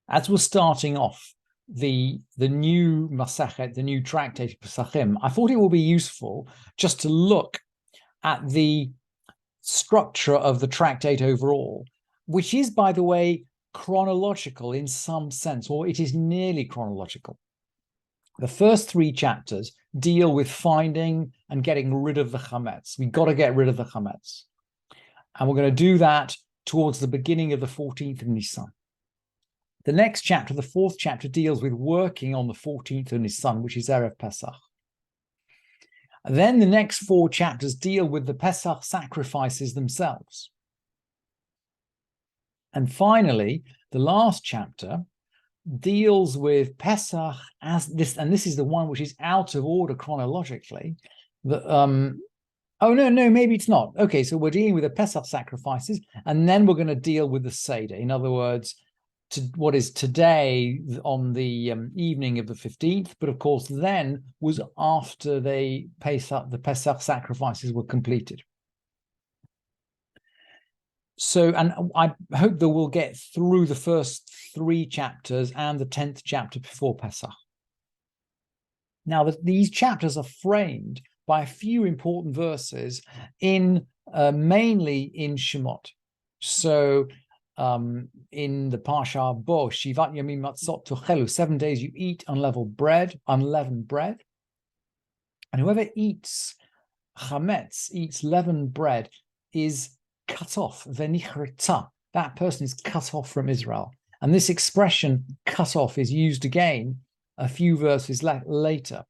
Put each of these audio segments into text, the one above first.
As we're starting off the new Masachet, the new tractate of Pesachim, I thought it would be useful just to look at the structure of the tractate overall, which is, by the way, chronological in some sense, or it is nearly chronological. The first 3 chapters deal with finding and getting rid of the chametz. We've got to get rid of the chametz. And we're going to do that towards the beginning of the 14th of Nisan. The next chapter, the 4th chapter, deals with working on the 14th of Nisan, which is Erev Pesach. Then the next 4 chapters deal with the Pesach sacrifices themselves. And finally, the last chapter deals with Pesach as this, and this is the one which is out of order chronologically. Oh, no, maybe it's not. Okay, so we're dealing with the Pesach sacrifices, and then we're going to deal with the Seder. In other words, to what is today on the evening of the 15th, but of course then was after the Pesach sacrifices were completed. So, and I hope that we'll get through the first 3 chapters and the 10th chapter before Pesach. Now, these chapters are framed by a few important verses in mainly in Shemot. So, in the Parsha Bo, Shivat Yamim Matzot Tochelu, 7 days you eat unleavened bread, and whoever eats chametz, eats leavened bread, is cut off. Venichreta, that person is cut off from Israel. And this expression "cut off" is used again a few verses later.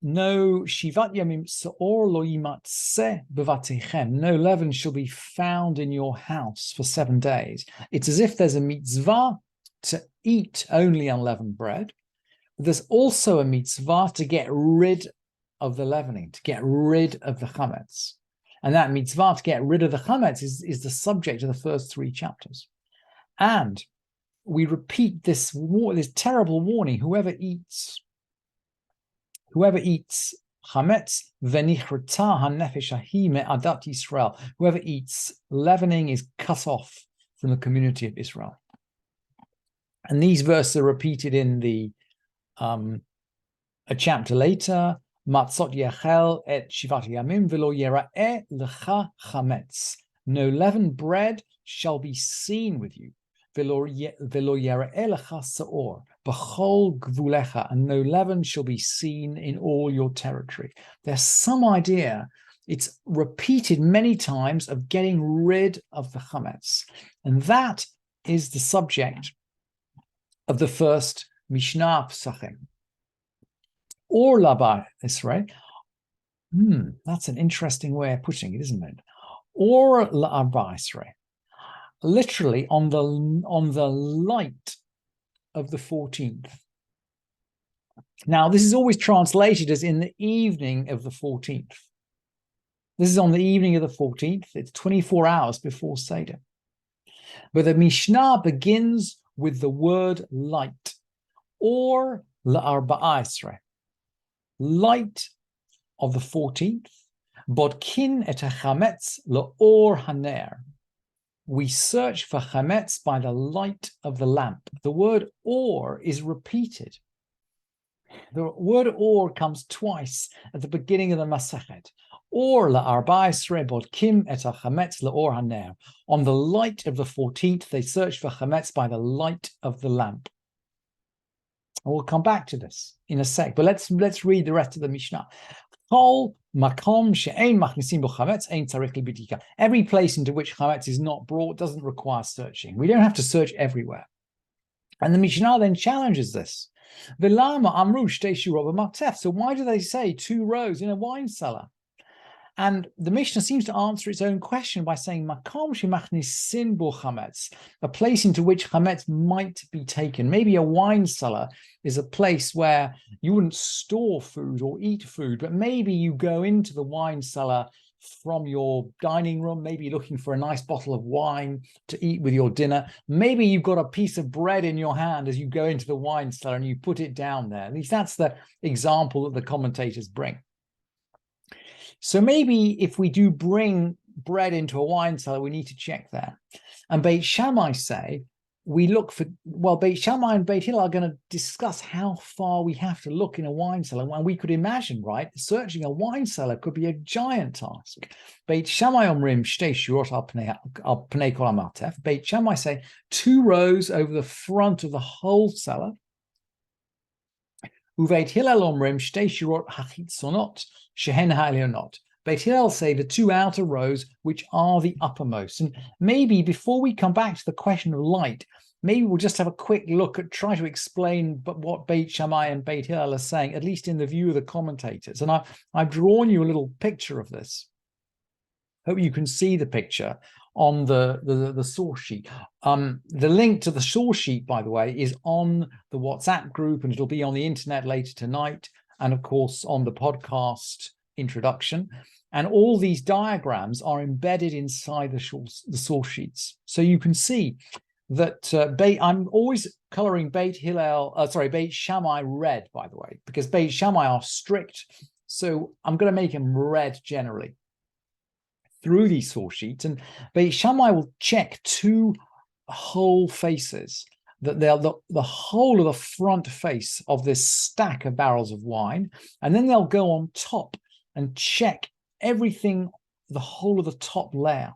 No shivat yamim seor lo yimatzeh bevatechem. No leaven shall be found in your house for 7 days. It's as if there's a mitzvah to eat only unleavened bread. But there's also a mitzvah to get rid of the leavening, to get rid of the chametz. And that mitzvah to get rid of the chametz is the subject of the first 3 chapters. And we repeat this terrible warning: whoever eats chametz, venichreta hanefesh ahi me'adat Yisrael. Whoever eats leavening is cut off from the community of Israel. And these verses are repeated in the a chapter later. Matzot yechel et shivat yamim velo yera'eh lecha chametz. No leavened bread shall be seen with you. Velo yera'eh lecha seor b'chol gvulecha, and no leaven shall be seen in all your territory. There's some idea, it's repeated many times, of getting rid of the chametz, and that is the subject of the first Mishnah of Pesachim. Or labar Israel. That's an interesting way of putting it, isn't it? Or labar Israel. Literally on the light of the 14th. Now, this is always translated as in the evening of the 14th. This is on the evening of the 14th. It's 24 hours before Seder. But the Mishnah begins with the word light, or la'arba'a Israel. Light of the 14th, bodkin et hachametz la'or haner. We search for chametz by the light of the lamp. The word or is repeated. The word or comes twice at the beginning of the Masachet. Or la'arba'a Esrei bodkim et hachametz la'or haner. On the light of the 14th, they search for chametz by the light of the lamp. And we'll come back to this in a sec, but let's read the rest of the Mishnah. Every place into which chametz is not brought doesn't require searching. We don't have to search everywhere. And the Mishnah then challenges this. So why do they say 2 rows in a wine cellar? And the Mishnah seems to answer its own question by saying makom shemachnisin bo chametz, a place into which chametz might be taken. Maybe a wine cellar is a place where you wouldn't store food or eat food, but maybe you go into the wine cellar from your dining room, maybe looking for a nice bottle of wine to eat with your dinner. Maybe you've got a piece of bread in your hand as you go into the wine cellar and you put it down there. At least that's the example that the commentators bring. So maybe if we do bring bread into a wine cellar, we need to check there. And Beit Shammai say we look for, well, Beit Shammai and Beit Hillel are going to discuss how far we have to look in a wine cellar. And we could imagine, right, searching a wine cellar could be a giant task. Beit Shammai omrim shtei shurot al pnei kol hamartef. Beit Shammai say 2 rows over the front of the whole cellar. Uveit Hillel omrim shtei shurot hachitzonot shehen ha'elionot. Beit Hillel say the 2 outer rows, which are the uppermost. And maybe before we come back to the question of light, maybe we'll just have a quick look at, try to explain what Beit Shammai and Beit Hillel are saying, at least in the view of the commentators. And I've drawn you a little picture of this. Hope you can see the picture on the source sheet. The link to the source sheet, by the way, is on the WhatsApp group, and it'll be on the internet later tonight, and of course on the podcast introduction. And all these diagrams are embedded inside the source sheets, so you can see that I'm always coloring Beit Shammai red, by the way, because Beit Shammai are strict, so I'm going to make them red generally through these source sheets. And Beit Shammai will check 2 whole faces, that they'll the whole of the front face of this stack of barrels of wine, and then they'll go on top and check everything, the whole of the top layer.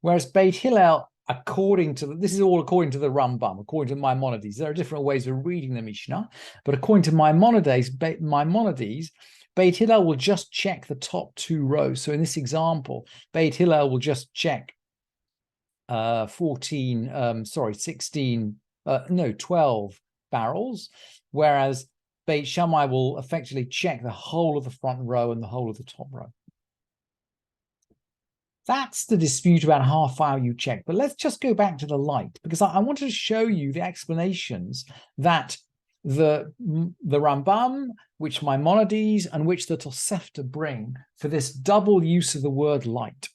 Whereas Beit Hillel, this is all according to the Rambam, according to Maimonides. There are different ways of reading the Mishnah, but according to Maimonides, Beit Hillel will just check the top 2 rows. So in this example, Beit Hillel will just check 12 barrels, whereas Beit Shammai will effectively check the whole of the front row and the whole of the top row. That's the dispute about how far you check. But let's just go back to the light, because I wanted to show you the explanations that the Rambam, which Maimonides, and which the Tosefta bring for this double use of the word light.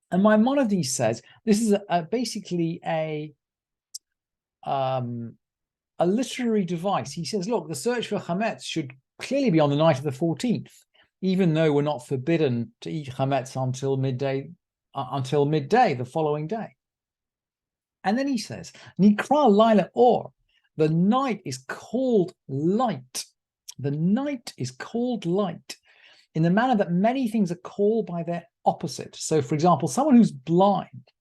And Maimonides says this is basically a literary device. He says, look, the search for chametz should clearly be on the night of the 14th, even though we're not forbidden to eat chametz until midday the following day. And then he says, Nikra Laila Or, the night is called light. The night is called light in the manner that many things are called by their opposite. So, for example, someone who's blind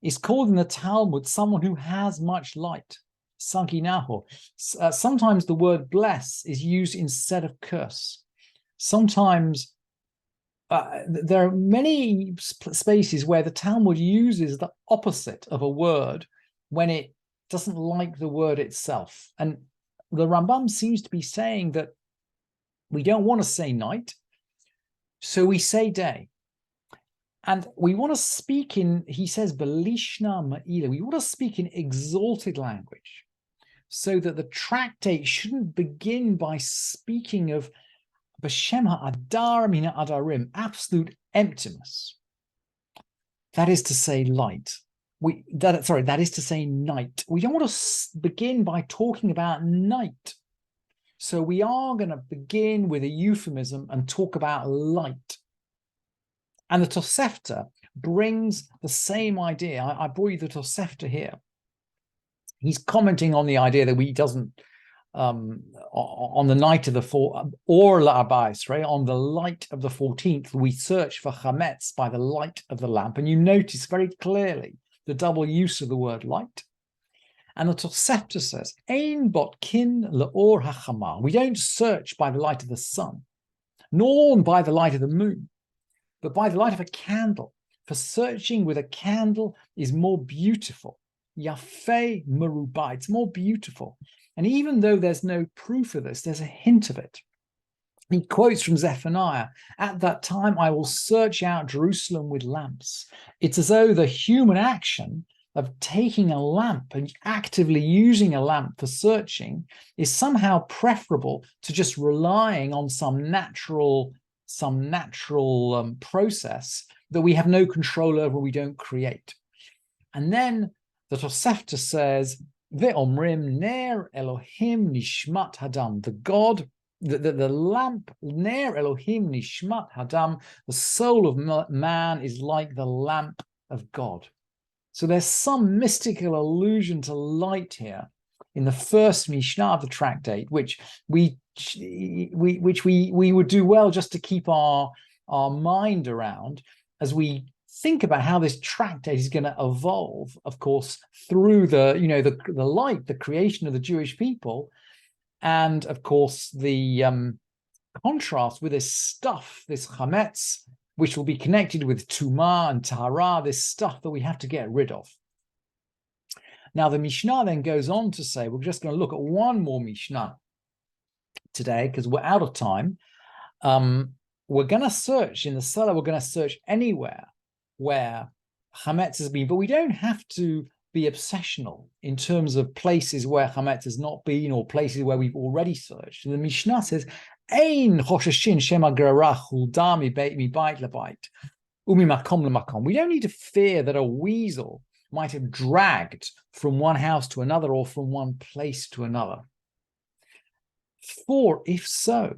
is called in the Talmud someone who has much light. Sankinaho. Sometimes the word bless is used instead of curse. Sometimes there are many spaces where the Talmud uses the opposite of a word when it doesn't like the word itself. And the Rambam seems to be saying that we don't want to say night, so we say day. And we want to speak in, he says, Belishna Ma'ila, we want to speak in exalted language, so that the tractate shouldn't begin by speaking of B'Shem ha'adar mina adarim, absolute emptiness. That is to say light. That is to say night. We don't want to begin by talking about night. So we are going to begin with a euphemism and talk about light. And the Tosefta brings the same idea. I brought you the Tosefta here. He's commenting on the idea that he doesn't, on the night of the or la'abais, right? On the light of the 14th, we search for chametz by the light of the lamp. And you notice very clearly the double use of the word light. And the Tosefta says, Ein botkin le'or hachamar. We don't search by the light of the sun, nor by the light of the moon, but by the light of a candle. For searching with a candle is more beautiful. Yafei merubah. It's more beautiful. And even though there's no proof of this, there's a hint of it. He quotes from Zephaniah, at that time I will search out Jerusalem with lamps. It's as though the human action of taking a lamp and actively using a lamp for searching is somehow preferable to just relying on some natural process that we have no control over, we don't create. And then the Tosefta says, Ve'omrim ner Elohim nishmat hadam, the God, the lamp, ner Elohim nishmat hadam, the soul of man is like the lamp of God. So there's some mystical allusion to light here in the first Mishnah of the tractate, which we would do well just to keep our mind around as we think about how this tractate is going to evolve, of course, through the light, the creation of the Jewish people, and of course the contrast with this stuff, this chametz, which will be connected with tumah and tahara, this stuff that we have to get rid of. Now, the Mishnah then goes on to say, we're just going to look at one more Mishnah today because we're out of time. We're going to search in the cellar, we're going to search anywhere where chametz has been, but we don't have to be obsessional in terms of places where chametz has not been or places where we've already searched. And the Mishnah says, Ein chosheshin shema gerarach hulda mi bait lebait umi makom lemakom. We don't need to fear that a weasel might have dragged from one house to another or from one place to another. For if so,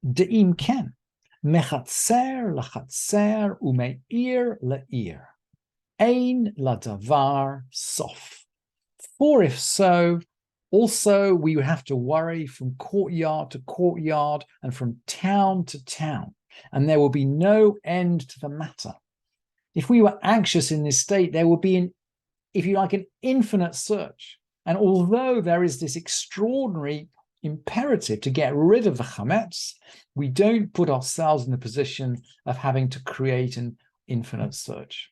de'im ken, mechatzer lachatzer umeir le'ir, ein ladavar sof. For if so, also we would have to worry from courtyard to courtyard and from town to town, and there will be no end to the matter. If we were anxious in this state, there would be, an infinite search. And although there is this extraordinary imperative to get rid of the chametz, we don't put ourselves in the position of having to create an infinite search.